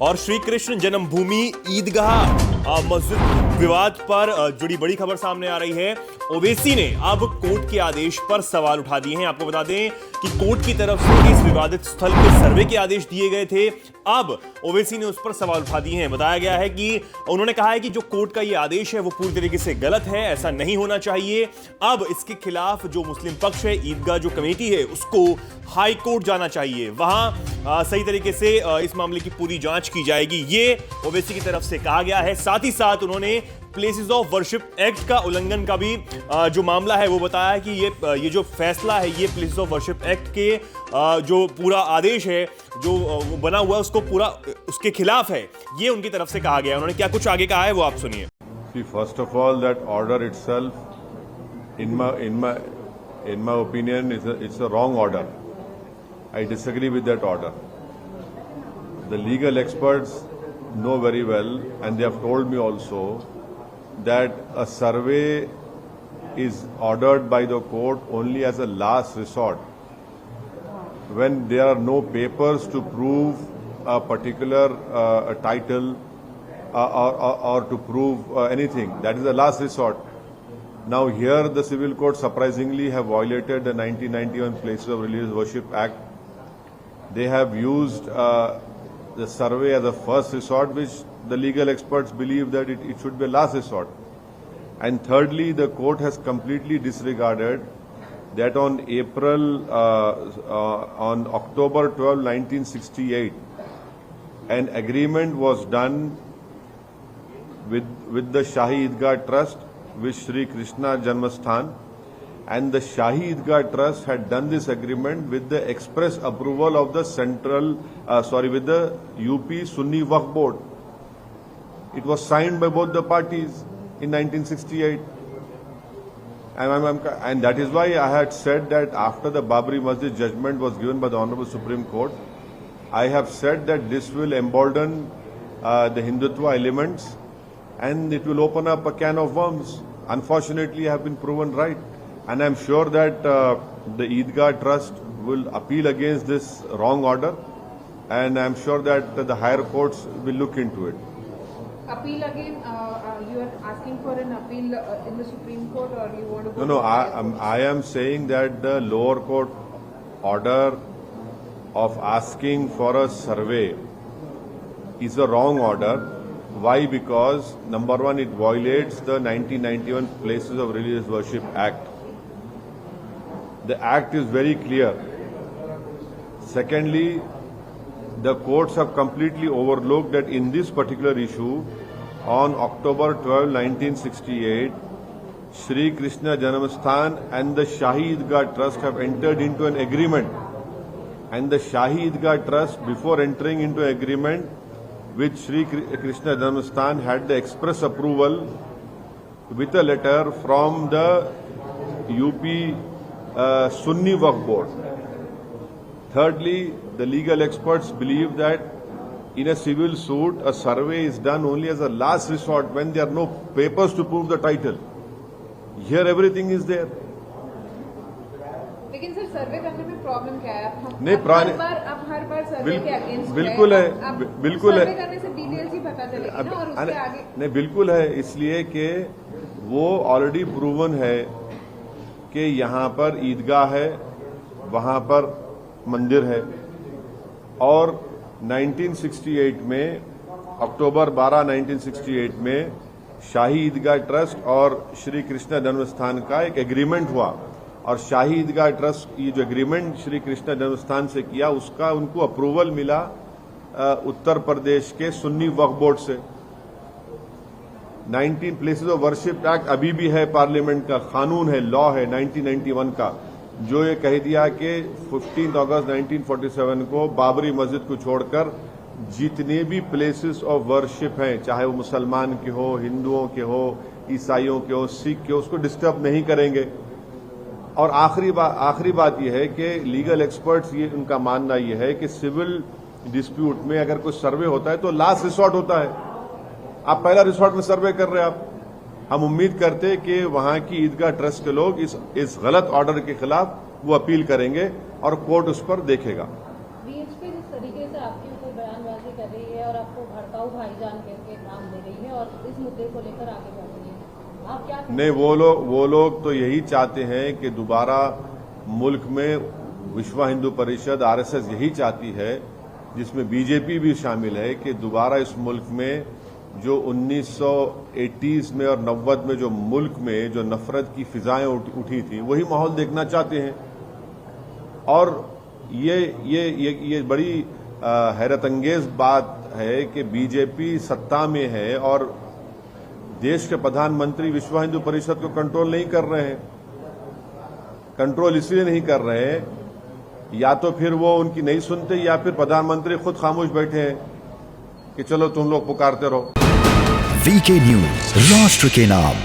और श्री कृष्ण जन्मभूमि ईदगाह मस्जिद विवाद पर जुड़ी बड़ी खबर सामने आ रही है। ओवैसी ने अब कोर्ट के आदेश पर सवाल उठा दिए हैं। आपको बता दें कि कोर्ट की तरफ से इस विवादित स्थल के सर्वे के आदेश दिए गए थे। अब ओवैसी ने उस पर सवाल उठा दिए हैं। बताया गया है कि उन्होंने कहा है कि जो कोर्ट का यह आदेश है वो पूरी तरीके से गलत है, ऐसा नहीं होना चाहिए। अब इसके खिलाफ जो मुस्लिम पक्ष है, ईदगाह जो कमेटी है, उसको हाई कोर्ट जाना चाहिए। वहां सही तरीके से इस मामले की पूरी जांच की जाएगी, ये ओवैसी की तरफ से कहा गया है। साथ ही साथ उन्होंने प्लेसेस ऑफ वर्शिप एक्ट का उल्लंघन का भी जो मामला है वो बताया है कि ये जो फैसला है ये प्लेसेस ऑफ वर्शिप एक्ट के जो पूरा आदेश है जो बना हुआ है उसको पूरा उसके खिलाफ है, ये उनकी तरफ से कहा गया है। उन्होंने क्या कुछ आगे कहा है वो आप सुनिए। First of all, that order itself in my opinion it's a wrong order. I disagree with that order. The legal experts know very well, and they have told me also, that a survey is ordered by the court only as a last resort when there are no papers to prove a particular title or to prove anything. That is the last resort. Now here the civil court surprisingly have violated the 1991 Places of Religious Worship Act. They have used the survey as a first resort, which the legal experts believe that it should be a last resort. And thirdly, the court has completely disregarded that on October 12, 1968, an agreement was done with the Shahi Idgah Trust with Shri Krishna Janmasthan, and the Shahi Idgah Trust had done this agreement with the express approval of the with the UP Sunni Waqf Board. It was signed by both the parties in 1968. And that is why I had said that after the Babri Masjid judgment was given by the Honorable Supreme Court, I have said that this will embolden the Hindutva elements and it will open up a can of worms. Unfortunately, I have been proven right. And I am sure that the Eidgah Trust will appeal against this wrong order. And I am sure that the higher courts will look into it. Appeal again, you are asking for an appeal in the Supreme Court, or you want to go No, I am saying that the lower court order of asking for a survey is a wrong order. Why? Because number one, it violates the 1991 Places of Religious Worship Act. The act is very clear. Secondly, the courts have completely overlooked that in this particular issue, on October 12, 1968, Shri Krishna Janmasthan and the Shahi Idgah Trust have entered into an agreement. And the Shahi Idgah Trust, before entering into agreement with Shri Krishna Janmasthan, had the express approval with a letter from the UP Sunni Waqf Board. Thirdly, the legal experts believe that in a civil suit, a survey is done only as a last resort when there are no papers to prove the title. Here everything is there. लेकिन sir सर्वे करने में problem क्या है? नहीं, हर बार सर्वे के against बिल्कुल है, बिल्कुल है। सर्वे करने से डिटेल्स ही पता चलेगी ना, और उसके आगे नहीं, बिल्कुल है, इसलिए कि वो ऑलरेडी प्रूवन है कि यहाँ पर ईदगाह है, वहाँ पर मंदिर है। और 1968 में, अक्टूबर 12, 1968 में शाही ईदगाह ट्रस्ट और श्री कृष्ण जन्मस्थान का एक एग्रीमेंट हुआ, और शाही ईदगाह ट्रस्ट ये जो एग्रीमेंट श्री कृष्ण जन्मस्थान से किया, उसका उनको अप्रूवल मिला उत्तर प्रदेश के सुन्नी वक्फ बोर्ड से। 19 प्लेसेस ऑफ वर्शिप एक्ट अभी भी है, पार्लियामेंट का कानून है, लॉ है 1991 का, जो ये कह दिया कि 15 अगस्त 1947 को बाबरी मस्जिद को छोड़कर जितने भी प्लेसेस ऑफ वर्शिप हैं, चाहे वो मुसलमान के हो, हिंदुओं के हो, ईसाइयों के हो, सिख के हो, उसको डिस्टर्ब नहीं करेंगे। और आखिरी बात यह है कि लीगल एक्सपर्ट्स ये उनका मानना यह है कि सिविल डिस्प्यूट में अगर कोई सर्वे होता है तो लास्ट रिसोर्ट होता है। आप पहला रिसोर्ट में सर्वे कर रहे हैं आप। हम उम्मीद करते हैं कि वहां की ईदगाह ट्रस्ट के लोग इस गलत ऑर्डर के खिलाफ वो अपील करेंगे और कोर्ट उस पर देखेगा। बीएचपी जिस तरीके से आपके ऊपर बयानबाजी कर रही है और आप को भड़काऊ भाईजान करके नाम दे रही है और इस मुद्दे को लेकर आगे बढ़ रही है। आप क्या नहीं, वो लोग तो यही चाहते हैं कि दोबारा मुल्क में विश्व हिंदू परिषद आरएसएस यही चाहती है, जिसमें बीजेपी भी शामिल है, कि दोबारा इस मुल्क में जो 1980s में और 90 में जो मुल्क में जो नफरत की फिजाएं उठी थी, वही माहौल देखना चाहते हैं। और ये बड़ी हैरत अंगेज बात है कि बीजेपी सत्ता में है और देश के प्रधानमंत्री विश्व हिंदू परिषद को कंट्रोल नहीं कर रहे हैं। कंट्रोल इसलिए नहीं कर रहे हैं, या तो फिर वो उनकी नहीं सुनते, या फिर प्रधानमंत्री खुद खामोश बैठे हैं कि चलो तुम लोग पुकारते रहो। वीके न्यूज, राष्ट्र के नाम।